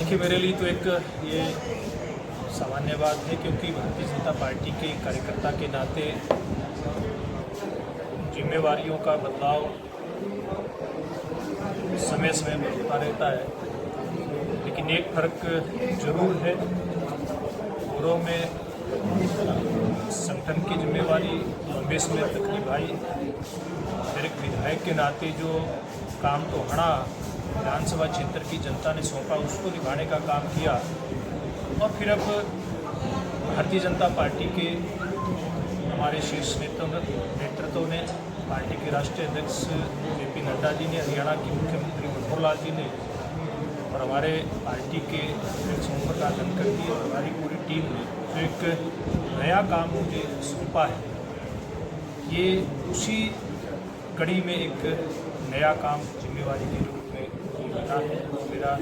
देखिए, मेरे लिए तो एक ये सामान्य बात है, क्योंकि भारतीय जनता पार्टी के कार्यकर्ता के नाते जिम्मेवारियों का बदलाव समय समय पर होता रहता है। लेकिन एक फर्क जरूर है, पूर्व में संगठन की जिम्मेवारी लंबे समय तक निभाई। फिर एक विधायक के नाते जो काम तो हड़ा विधानसभा क्षेत्र की जनता ने सौंपा, उसको निभाने का काम किया। और फिर अब भारतीय जनता पार्टी के हमारे शीर्ष नेतृत्व ने, पार्टी के राष्ट्रीय अध्यक्ष जेपी नड्डा जी ने, हरियाणा के मुख्यमंत्री मनोहर लाल जी ने और हमारे पार्टी के अध्यक्ष ओम प्रकाश धनखड़ जी और हमारी पूरी टीम ने जो एक नया काम मुझे सौंपा है, ये उसी कड़ी में एक नया काम जिम्मेवारी के रूप में बना है। मेरा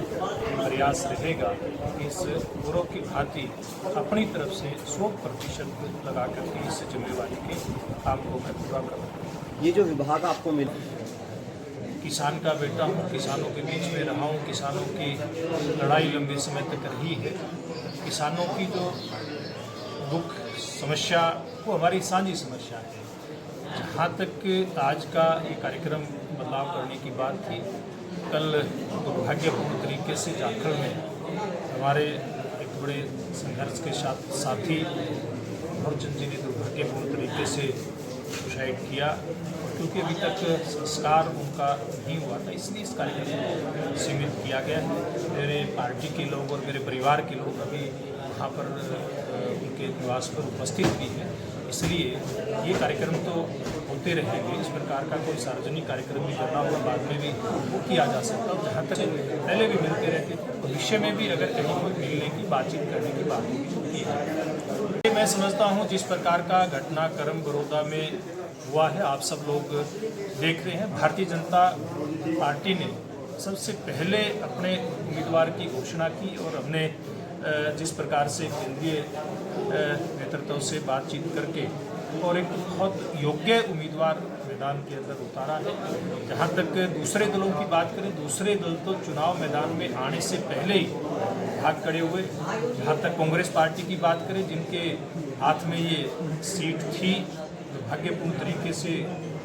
प्रयास रहेगा कि इस पूर्व की भांति अपनी तरफ से 100% लगा करके इस जिम्मेवारी के काम को मैं पूरा करूँ। ये जो विभाग आपको मिला, किसान का बेटा हूँ, किसानों के बीच में रहा हूँ, किसानों की लड़ाई लंबे समय तक रही है। किसानों की जो दुख समस्या वो हमारी साझी समस्या है। जहाँ तक आज का ये कार्यक्रम बदलाव करने की बात थी, कल दुर्भाग्यपूर्ण तरीके से झारखंड में हमारे एक बड़े संघर्ष के साथी भरचंद जी ने दुर्भाग्यपूर्ण तरीके से सुसाइड किया। क्योंकि अभी तक संस्कार उनका नहीं हुआ था, इसलिए इस कार्यक्रम को सीमित किया गया है। मेरे पार्टी के लोग और मेरे परिवार के लोग अभी वहाँ पर उनके निवास पर उपस्थित भी हैं, इसलिए ये कार्यक्रम तो होते रहेंगे। इस प्रकार का कोई सार्वजनिक कार्यक्रम भी करना हुआ बाद में भी वो किया जा सकता है। जहाँ तक पहले भी मिलते रहते थे, भविष्य में भी अगर कहीं कोई मिलने की बातचीत करने की बात होगी तो की है। मैं समझता हूँ जिस प्रकार का घटनाक्रम बड़ौदा में हुआ है, आप सब लोग देख रहे हैं। भारतीय जनता पार्टी ने सबसे पहले अपने उम्मीदवार की घोषणा की और हमने जिस प्रकार से केंद्रीय नेतृत्व से बातचीत करके और एक बहुत योग्य उम्मीदवार मैदान के अंदर उतारा है। जहाँ तक दूसरे दलों की बात करें, दूसरे दल तो चुनाव मैदान में आने से पहले ही भाग खड़े हुए। जहाँ तक कांग्रेस पार्टी की बात करें, जिनके हाथ में ये सीट थी, दुर्भाग्यपूर्ण तरीके से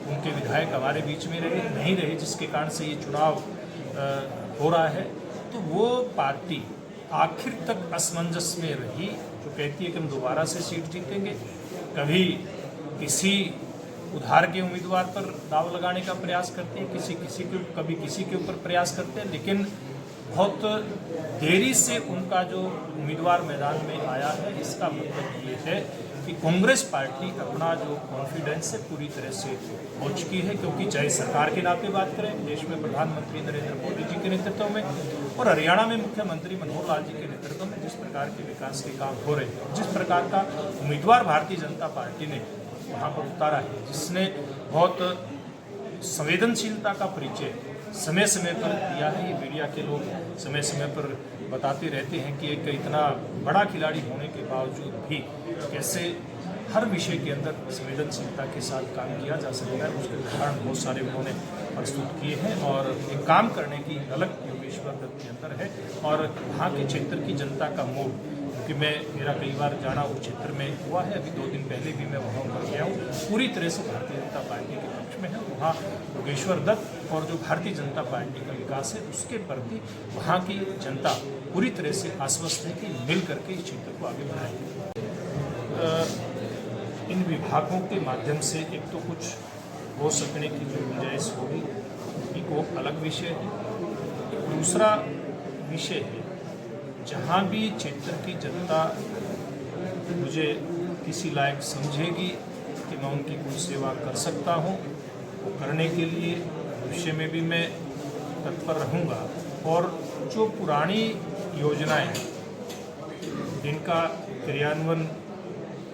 उनके विधायक हमारे बीच में नहीं रहे, जिसके कारण से ये चुनाव हो रहा है। तो वो पार्टी आखिर तक असमंजस में रही, जो कहती है कि हम दोबारा से सीट जीतेंगे। कभी किसी उधार के उम्मीदवार पर दाव लगाने का प्रयास करते हैं, कभी किसी के ऊपर प्रयास करते हैं, लेकिन बहुत देरी से उनका जो उम्मीदवार मैदान में आया है। इसका मतलब ये है कि कांग्रेस पार्टी अपना जो कॉन्फिडेंस है पूरी तरह से हो चुकी है। क्योंकि चाहे सरकार के नाते बात करें, देश में प्रधानमंत्री नरेंद्र मोदी जी के नेतृत्व में और हरियाणा में मुख्यमंत्री मनोहर लाल जी के नेतृत्व में जिस प्रकार के विकास के काम हो रहे हैं, जिस प्रकार का उम्मीदवार भारतीय जनता पार्टी ने वहाँ पर उतारा है, जिसने बहुत संवेदनशीलता का परिचय समय समय पर दिया है। ये मीडिया के लोग समय समय पर बताते रहते हैं कि एक इतना बड़ा खिलाड़ी होने के बावजूद भी कैसे हर विषय के अंदर संवेदनशीलता के साथ काम किया जा सकता है। उसके उदाहरण बहुत सारे उन्होंने प्रस्तुत किए हैं और एक काम करने की अलग योगेश्वर दत्त के अंदर है। और वहाँ के क्षेत्र की जनता का मूड, क्योंकि मेरा कई बार जाना उस क्षेत्र में हुआ है, अभी 2 दिन पहले भी मैं वहाँ पर गया हूँ, पूरी तरह से भारतीय जनता पार्टी के पक्ष में है। वहाँ योगेश्वर दत्त और जो भारतीय जनता पार्टी का विकास है उसके प्रति वहाँ की जनता पूरी तरह से आश्वस्त है कि मिल करके इस क्षेत्र को आगे बढ़ाएंगे। इन विभागों के माध्यम से एक तो कुछ हो सकने की जो गुंजाइश होगी, एक वो अलग विषय है। दूसरा विषय है, जहाँ भी क्षेत्र की जनता मुझे किसी लायक समझेगी कि मैं उनकी कुछ सेवा कर सकता हूँ, वो करने के लिए भविष्य में भी मैं तत्पर रहूँगा। और जो पुरानी योजनाएं हैं, जिनका क्रियान्वयन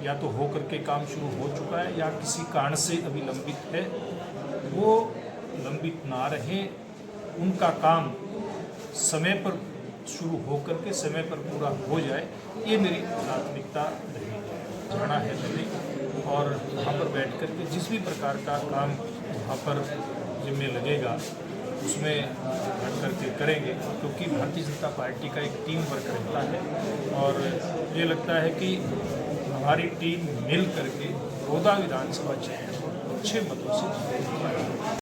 या तो हो करके काम शुरू हो चुका है या किसी कारण से अभी लंबित है, वो लंबित ना रहे, उनका काम समय पर शुरू हो करके समय पर पूरा हो जाए, ये मेरी प्राथमिकता रहेगी। जाना है मैंने और वहाँ पर बैठ करके जिस भी प्रकार का काम वहाँ पर जिम्मे लगेगा उसमें बढ़ करके करेंगे, क्योंकि भारतीय जनता पार्टी का एक टीम वर्क रहता है और मुझे लगता है कि हमारी टीम मिल करके 14 विधानसभा क्षेत्र को अच्छे मतों से जीतेगी।